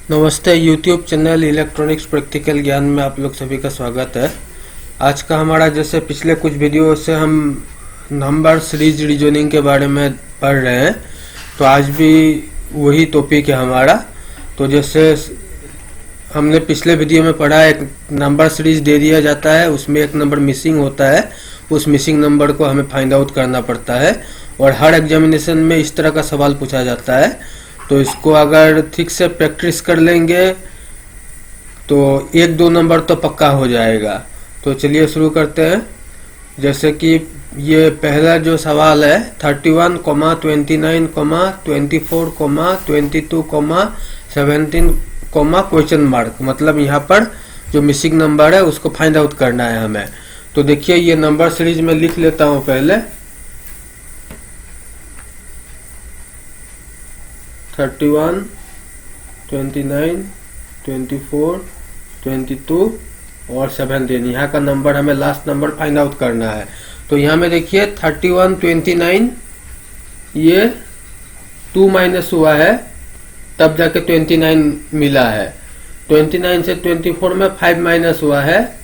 नमस्ते। YouTube channel electronics practical ज्ञान में आप लोग सभी का स्वागत है। आज का हमारा जैसे पिछले कुछ वीडियो से हम नंबर सीरीज रीजनिंग के बारे में पढ़ रहे हैं, तो आज भी वही टॉपिक है हमारा। तो जैसे हमने पिछले वीडियो में पढ़ा, एक नंबर सीरीज दे दिया जाता है, उसमें एक नंबर मिसिंग होता है, उस मिसिंग नंबर को हमें फाइंड आउट करना पड़ता है और हर एग्जामिनेशन में इस तरह का सवाल पूछा जाता है। तो इसको अगर ठीक से प्रैक्टिस कर लेंगे तो एक दो नंबर तो पक्का हो जाएगा। तो चलिए शुरू करते हैं। जैसे कि ये पहला जो सवाल है 31, 29, 24, 22, 17, क्वेश्चन मार्क, मतलब यहाँ पर जो मिसिंग नंबर है उसको फाइंड आउट करना है हमें। तो देखिए ये नंबर सीरीज में लिख लेता हूँ पहले 31, 29, 24, 22 और 17। यहाँ का नंबर हमें लास्ट नंबर फाइंड आउट करना है। तो यहाँ में देखिए 31, 29 ये 2 माइनस हुआ है, तब जाके 29 मिला है। 29 से 24 में 5 माइनस हुआ है,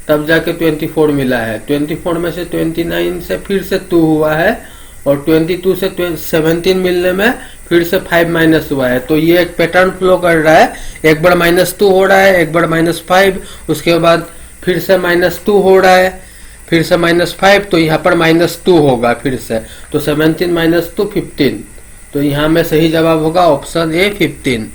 तब जाके 24 मिला है। 24 में से 29 से फिर से 2 हुआ है और 22 से 17 मिलने में फिर से 5 माइनस हुआ है। तो ये एक पैटर्न फ्लो कर रहा है, एक बार -2 हो रहा है, एक बार -5, उसके बाद फिर से -2 हो रहा है, फिर से -5, तो यहाँ पर -2 होगा फिर से। तो 17 माइनस 2 15। तो यहाँ में सही जवाब होगा ऑप्शन ए 15।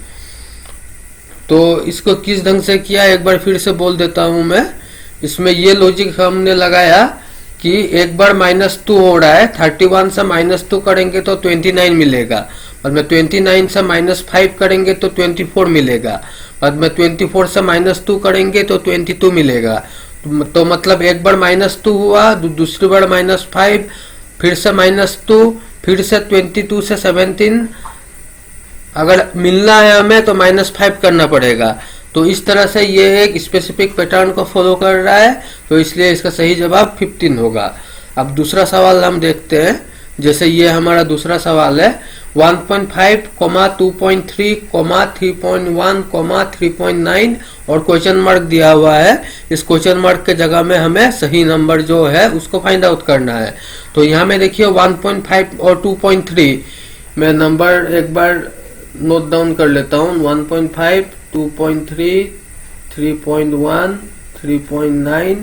तो इसको किस ढंग से किया एक बार फिर से बोल देता हूँ मैं। इसमें ये लॉजिक हमने लगाया कि एक बार -2 हो रहा है, 31 से -2 करेंगे तो 29 मिलेगा, बाद में 29 से -5 करेंगे तो 24 मिलेगा, बाद में 24 से -2 करेंगे तो 22 मिलेगा। तो मतलब एक बार -2 हुआ, दूसरी बार -5, फिर से -2, फिर से 22 से 17। अगर मिलना है हमें तो -5 करना पड़ेगा। तो इस तरह से ये एक स्पेसिफिक पैटर्न को फॉलो कर रहा है, तो इसलिए इसका सही जवाब 15 होगा। अब दूसरा सवाल हम देखते हैं। जैसे ये हमारा दूसरा सवाल है 1.5, 2.3, 3.1, 3.9 और क्वेश्चन मार्क दिया हुआ है। इस क्वेश्चन मार्क के जगह में हमें सही नंबर जो है उसको फाइंड आउट करना है। तो यहाँ में देखिए 1.5 और 2.3 मैं नंबर एक बार नोट डाउन कर लेता हूँ। 1.5, 2.3, 3.1, 3.9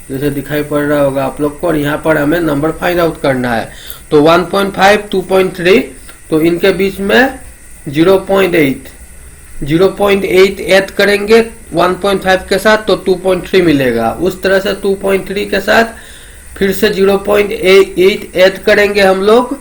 जैसे दिखाई पड़ रहा होगा आप लोग को, और यहाँ पर हमें नंबर फाइंड आउट करना है। तो 1.5, 2.3, तो इनके बीच में 0.8 ऐड करेंगे 1.5 के साथ तो 2.3 मिलेगा। उस तरह से 2.3 के साथ फिर से 0.8 ऐड करेंगे हम लोग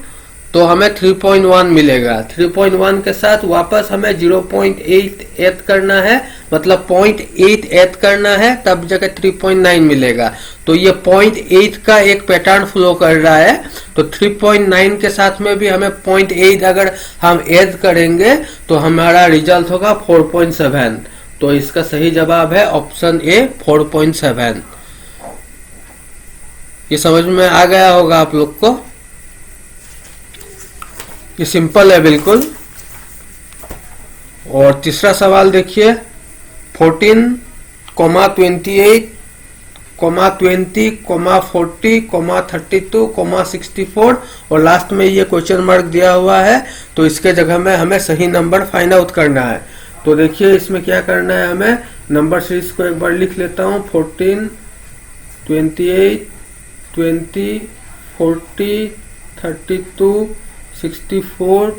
तो हमें 3.1 मिलेगा। 3.1 के साथ वापस हमें 0.8 ऐड करना है, मतलब 0.8 ऐड करना है, तब जाकर 3.9 मिलेगा। तो ये 0.8 का एक पैटर्न फ्लो कर रहा है। तो 3.9 के साथ में भी हमें 0.8 अगर हम ऐड करेंगे तो हमारा रिजल्ट होगा 4.7। तो इसका सही जवाब है ऑप्शन ए 4.7। ये समझ में आ गया होगा आप लोग को। ये सिंपल है बिल्कुल। और तीसरा सवाल देखिए 14, 28, 20, 40, 32, 64 और लास्ट में ये क्वेश्चन मार्क दिया हुआ है। तो इसके जगह में हमें सही नंबर फाइंड आउट करना है। तो देखिए इसमें क्या करना है, हमें नंबर सीरीज को एक बार लिख लेता हूँ। 14, 28, 20, 40, 32, 64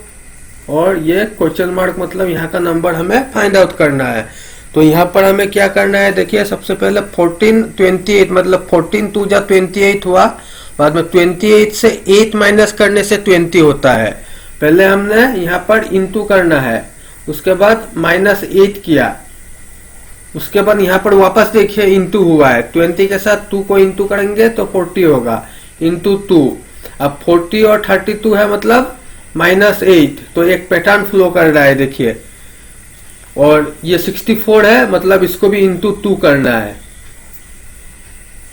और ये क्वेश्चन मार्क, मतलब यहाँ का नंबर हमें फाइंड आउट करना है। तो यहाँ पर हमें क्या करना है, देखिए सबसे पहले 14, 28, मतलब 14 2 जा 28 हुआ, बाद में 28 से 8 माइनस करने से 20 होता है। पहले हमने यहाँ पर इंटू करना है, उसके बाद -8 किया, उसके बाद यहाँ पर वापस देखिए इंटू हुआ है। 20 के साथ 2 को इंटू करेंगे तो 40 होगा, इंटू 2। अब 40 और 32 है, मतलब -8। तो एक पैटर्न फ्लो कर रहा है देखिए। और ये 64 है, मतलब इसको भी इंटू 2 करना है।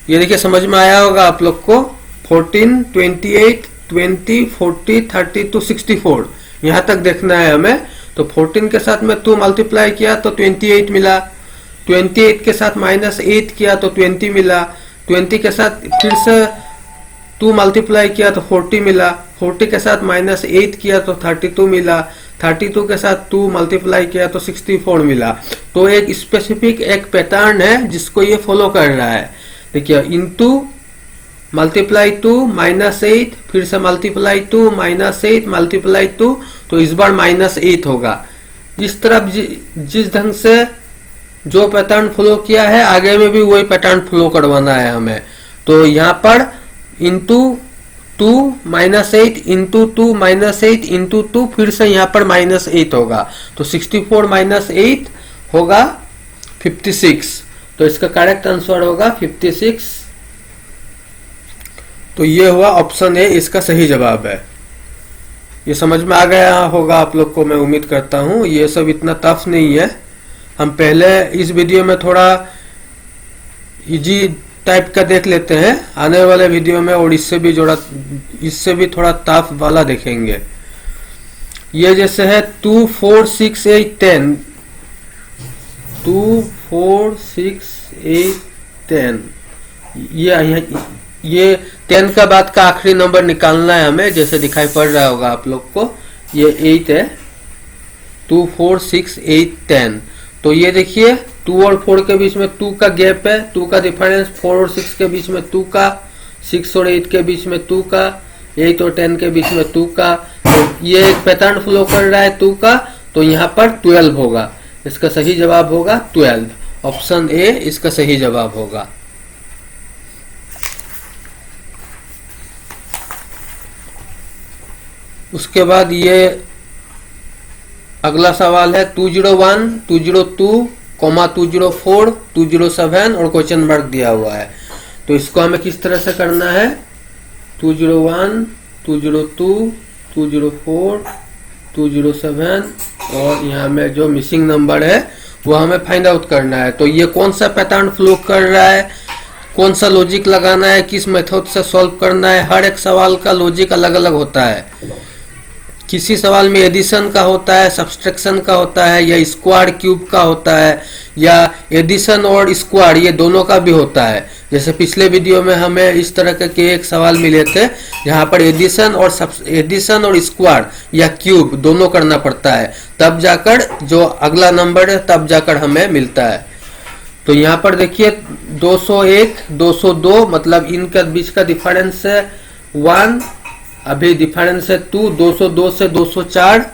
ये देखिए समझ में आया होगा आप लोग को। 14, 28, 20, 40, 32, 64 यहाँ तक देखना है हमें। तो 14 के साथ में 2 मल्टीप्लाई किया तो 28 मिला, 28 के साथ -8 किया तो 20 मिला, 20 के साथ फिर से 2 मल्टीप्लाई किया तो 40 मिला, 40 के साथ -8 किया तो 32 मिला, 32 के साथ 2 मल्टीप्लाई किया तो 64 मिला। तो एक स्पेसिफिक एक पैटर्न है जिसको ये फॉलो कर रहा है। देखिए, इनटू मल्टीप्लाई 2 -8, फिर से मल्टीप्लाई 2 -8 मल्टीप्लाई 2, तो इस बार -8 होगा। इस तरफ जिस ढंग से जो पैटर्न फॉलो किया है आगे में भी वही पैटर्न फॉलो करवाना है हमें। तो यहाँ पर इंटू 2 -8 इंटू 2 -8 इंटू 2, फिर से यहाँ पर -8 होगा, तो 64 -8 होगा 56। तो इसका करेक्ट आंसर होगा 56। तो ये हुआ ऑप्शन ए, इसका सही जवाब है। ये समझ में आ गया होगा आप लोग को, मैं उम्मीद करता हूँ। ये सब इतना टफ नहीं है। हम पहले इस वीडियो में थोड़ा इजी टाइप का देख लेते हैं, आने वाले वीडियो में और इससे भी थोड़ा टफ वाला देखेंगे। ये जैसे है 2 4 6 8 10, 2 4 6 8 10, ये 10 का बाद का आखिरी नंबर निकालना है हमें, जैसे दिखाई पड़ रहा होगा आप लोग को। ये 8 है, 2 4 6 8 10। तो ये देखिए 2 और 4 के बीच में 2 का गैप है, 2 का डिफरेंस, 4 और 6 के बीच में 2 का, 6 और 8 के बीच में 2 का, 8 और 10 के बीच में 2 का। तो ये एक पैटर्न फॉलो कर रहा है 2 का, तो यहाँ पर 12 होगा। इसका सही जवाब होगा 12। ऑप्शन ए इसका सही जवाब होगा। उसके बाद ये अगला सवाल है 201, 202, 204, 207 और क्वेश्चन मार्क दिया हुआ है। तो इसको हमें किस तरह से करना है? 201, 202, 204, 207 और यहाँ में जो मिसिंग नंबर है वो हमें फाइंड आउट करना है। तो ये कौन सा पैटर्न फ्लो कर रहा है, कौन सा लॉजिक लगाना है, किस मेथड से सॉल्व करना है। हर एक सवाल का लॉजिक अलग अलग होता है। किसी सवाल में एडिशन का होता है, सब्सट्रैक्शन का होता है, या स्क्वाड क्यूब का होता है, या एडिशन और स्क्वाड ये दोनों का भी होता है। जैसे पिछले वीडियो में हमें इस तरह के एक सवाल मिले थे जहां पर एडिशन और स्क्वाड या क्यूब दोनों करना पड़ता है, तब जाकर जो अगला नंबर है तब जाकर हमें मिलता है। तो यहाँ पर देखिए 201, 202 मतलब इनका बीच का डिफरेंस है 1, अभी डिफरेंस है 2, 202 से 204,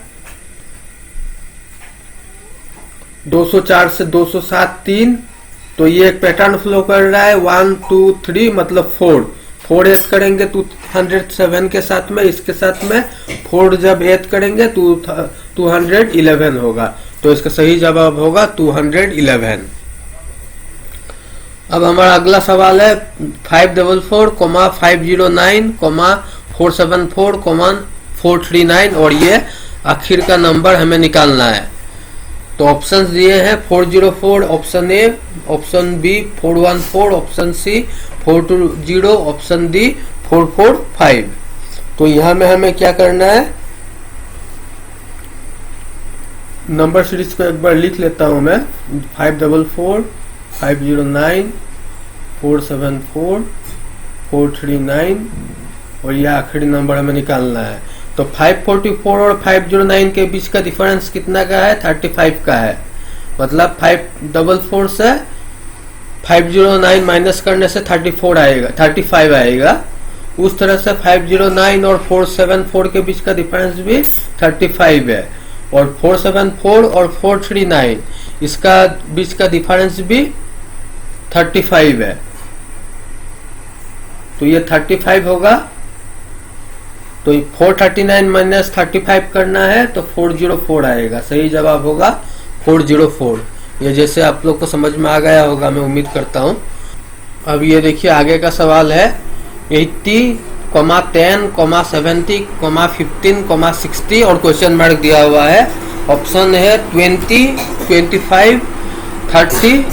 204 से 207 3। तो ये एक पैटर्न फ्लो कर रहा है 1 2 3 मतलब 4 ऐड करेंगे 207 के साथ में, इसके साथ में 4 जब ऐड करेंगे 211 होगा। तो इसका सही जवाब होगा 211। अब हमारा अगला सवाल है 544, 509, 474, 439 और ये आखिर का नंबर हमें निकालना है। तो ऑप्शंस दिए हैं 404 option A, option B 414, option C 420, option D 445। तो यहाँ में हमें क्या करना है, नंबर सीरीज को एक बार लिख लेता हूं मैं। 544, 509, 474, 439 और यह आखिरी नंबर हमें निकालना है। तो 544 और 509 के बीच का डिफरेंस कितना का है? 35 का है। मतलब 544 से 509 माइनस करने से 35 आएगा। उस तरह से 509 और 474 के बीच का डिफरेंस भी 35 है, और 474 और 439 इसका बीच का डिफरेंस भी 35 है। तो ये 35 होगा। तो 439 माइनस 35 करना है तो 404 आएगा। सही जवाब होगा 404। ये जैसे आप लोग को समझ में आ गया होगा, मैं उम्मीद करता हूं। अब ये देखिए आगे का सवाल है 80, 10, 70, 15, 60 और क्वेश्चन मार्क दिया हुआ है। ऑप्शन है 20, 25, 30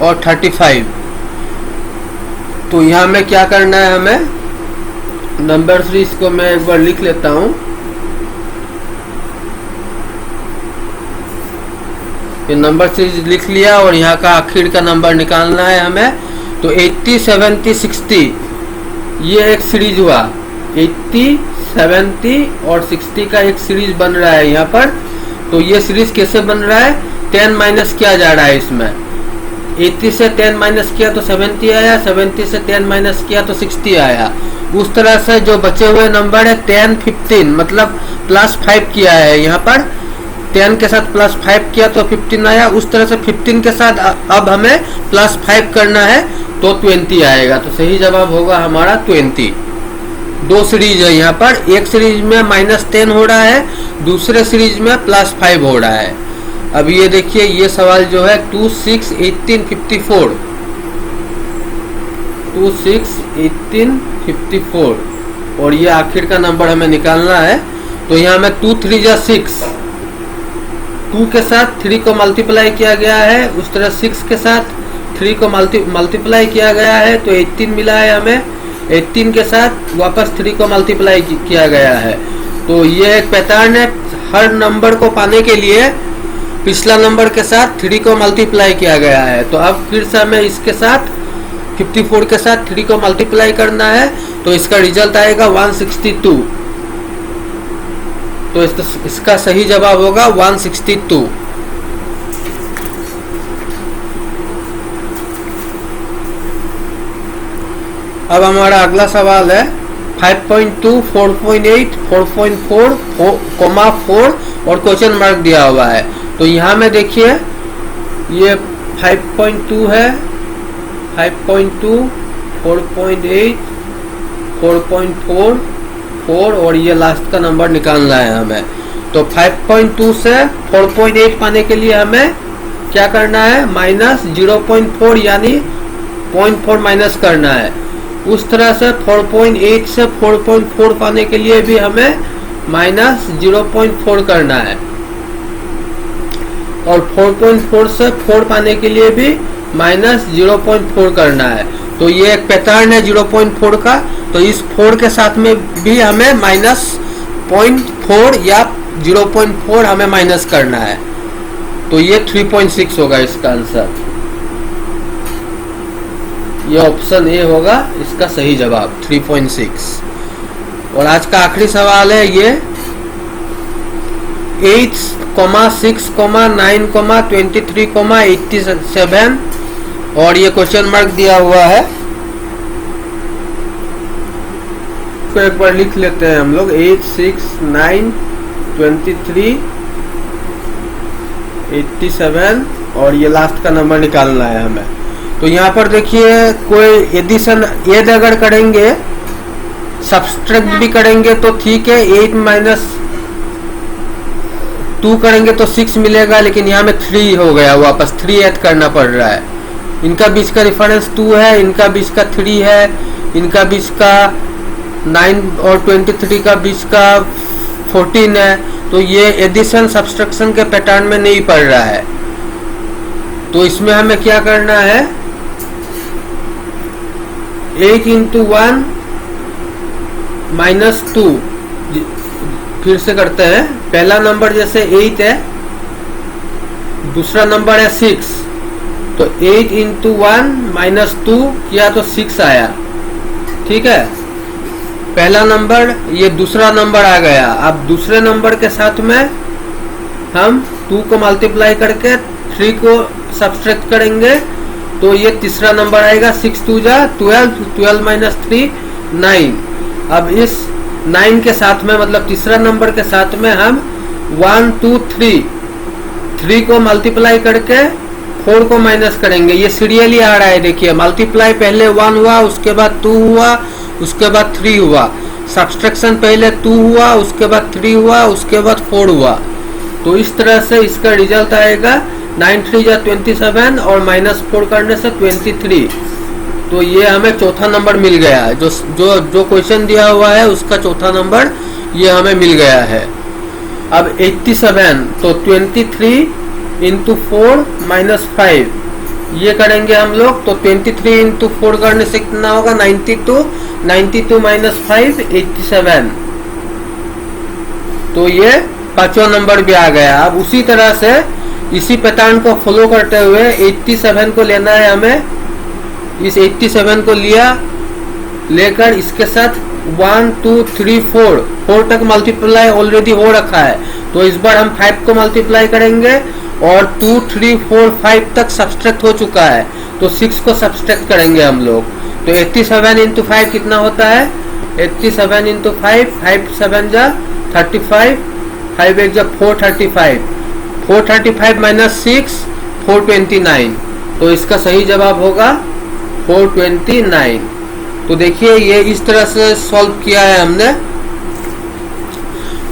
और 35। तो यहाँ में क्या करना है हमें, नंबर सीरीज को मैं एक बार लिख लेता हूं। ये नंबर सीरीज लिख लिया और यहाँ का आखिर का नंबर निकालना है हमें। तो 80, 70, 60 ये एक सीरीज हुआ। 80, 70 और 60 का एक सीरीज बन रहा है यहाँ पर। तो ये सीरीज कैसे बन रहा है, 10 माइनस किया जा रहा है इसमें। 80 से 10 माइनस किया तो 70 आया, 70 से 10 माइनस किया तो 60 आया। उस तरह से जो बचे हुए नंबर है 10, 15 मतलब +5 किया है यहाँ पर। 10 के साथ +5 किया तो 15 आया। उस तरह से 15 के साथ अब हमें +5 करना है तो 20 आएगा। तो सही जवाब होगा हमारा 20। दो सीरीज है यहाँ पर, एक सीरीज में -10 हो रहा है, दूसरे सीरीज में +5 हो रहा है। अब ये देखिए ये सवाल जो है 2, 6, 18, 54 2, 6, 18, 54 और ये आखिर का नंबर हमें निकालना है। तो यहाँ में 2, 3 जा 6, 2 के साथ 3 को मल्टीप्लाई किया गया है, उस तरह 6 के साथ 3 को मल्टीप्लाई किया गया है तो 18 मिला है हमें। 18 के साथ वापस 3 को मल्टीप्लाई किया गया है। तो ये एक पैटर्न है, हर नंबर को पाने के लिए पिछला नंबर के साथ 3 को मल्टीप्लाई किया गया है। तो अब फिर से हमें इसके साथ 54 के साथ 3 को मल्टीप्लाई करना है तो इसका रिजल्ट आएगा 162। तो इसका सही जवाब होगा 162। अब हमारा अगला सवाल है 5.2, 4.8, 4.4, 4 और क्वेश्चन मार्क दिया हुआ है। तो यहाँ में देखिए ये 5.2 है, 5.2, 4.8, 4.4, 4 और ये लास्ट का नंबर निकालना है हमें। तो 5.2 से 4.8 पाने के लिए हमें क्या करना है, -0.4 यानी 0.4 माइनस करना है। उस तरह से 4.8 से 4.4 पाने के लिए भी हमें -0.4 करना है और 4.4 से 4 पाने के लिए भी -0.4 करना है। तो ये एक पैटर्न है 0.4 का। तो इस 4 के साथ में भी हमें -0.4 या 0.4 हमें माइनस करना है। तो ये 3.6 होगा इसका आंसर। ये ऑप्शन ए होगा इसका सही जवाब 3.6। और आज का आखिरी सवाल है ये 8, 6, 9, 23, 87 और ये क्वेश्चन मार्क दिया हुआ है। तो एक बार लिख लेते हैं हम लोग 8, 6, 9, 23, 87 और ये लास्ट का नंबर निकालना है हमें। तो यहाँ पर देखिए कोई एडिशन ऐड अगर करेंगे, सब्सट्रैक्ट भी करेंगे तो ठीक है, 8 माइनस 2 करेंगे तो 6 मिलेगा, लेकिन यहाँ में 3 हो गया, वापस 3 ऐड करना पड़ रहा है। इनका बीच का डिफरेंस 2 है, इनका बीच का 3 है, इनका बीच का 9 और 23 का बीच का 14 है। तो ये एडिशन सब्सट्रैक्शन के पैटर्न में नहीं पड़ रहा है। तो इसमें हमें क्या करना है, 8 × 1 - 2 फिर से करते हैं। पहला नंबर जैसे 8 है, दूसरा नंबर है 6, तो 8 × 1 - 2 किया तो 6 आया। ठीक है, पहला नंबर, ये दूसरा नंबर आ गया। अब दूसरे नंबर के साथ में हम 2 को मल्टीप्लाई करके 3 को सब्सट्रैक्ट करेंगे तो ये तीसरा नंबर आएगा। 6 × 2 = 12, 12 - 3 9। अब इस 9 के साथ में मतलब तीसरा नंबर के साथ में हम 1, 2, 3 को मल्टीप्लाई करके 4 को माइनस करेंगे। ये सीरियली आ रहा है, देखिए मल्टीप्लाई पहले 1 हुआ, उसके बाद 2 हुआ, उसके बाद 3 हुआ। सब्सट्रैक्शन पहले 2 हुआ, उसके बाद 3 हुआ, उसके बाद 4 हुआ। तो इस तरह से इसका रिजल्ट आएगा 9 × 3 = 27 और -4 करने से 23। तो ये हमें चौथा नंबर मिल गया है। जो क्वेश्चन दिया हुआ है उसका चौथा नंबर ये हमें मिल गया है। अब 87 तो 23 × 4 - 5 ये करेंगे हम लोग। तो 23 × 4 करने से कितना होगा, 92, 92 - 5 87। तो ये पांचवा नंबर भी आ गया। अब उसी तरह से इसी पैटर्न को फॉलो करते हुए 87 को लेना है हमें। इस 87 को लेकर इसके साथ 1 2 3 4 तक मल्टीप्लाई ऑलरेडी हो रखा है, तो इस बार हम 5 को मल्टीप्लाई करेंगे और 2 3 4 5 तक सब्सट्रैक्ट हो चुका है, तो 6 को सब्सट्रैक्ट करेंगे हम लोग। तो 87 इंटू 5 कितना होता है? 87 इंटू 5, 5 7 जा 35, 5 1 जा 435, 435 माइनस 6 429, तो इसका सही जवाब होगा 429। तो देखिए ये इस तरह से सॉल्व किया है हमने।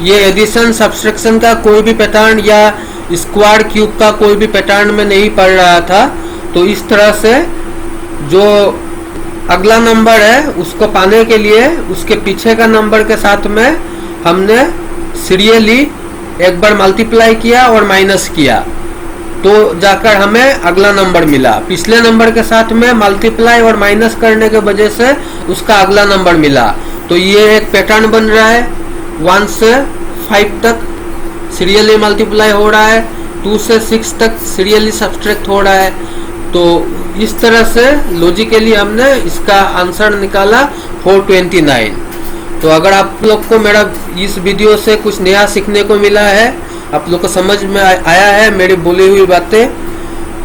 ये एडिशन सब्सट्रैक्शन का कोई भी पैटर्न या स्क्वायर क्यूब का कोई भी पैटर्न में नहीं पढ़ रहा था, तो इस तरह से जो अगला नंबर है उसको पाने के लिए उसके पीछे का नंबर के साथ में हमने सीरियली एक बार मल्टीप्लाई किया और माइनस किया, तो जाकर हमें अगला नंबर मिला। पिछले नंबर के साथ में मल्टीप्लाई और माइनस करने के वजह से उसका अगला नंबर मिला। तो ये एक पैटर्न बन रहा है, 1 से 5 तक सीरियली मल्टीप्लाई हो रहा है, 2 से 6 तक सीरियली सब्सट्रैक्ट हो रहा है। तो इस तरह से लॉजिकली हमने इसका आंसर निकाला 429। तो अगर आप लोग को मेरा इस वीडियो से कुछ नया सीखने को मिला है, आप लोग को समझ में आया है मेरी बोली हुई बातें,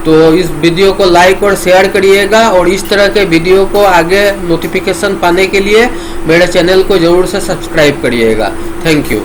तो इस वीडियो को लाइक और शेयर करिएगा, और इस तरह के वीडियो को आगे नोटिफिकेशन पाने के लिए मेरे चैनल को ज़रूर से सब्सक्राइब करिएगा। Thank you.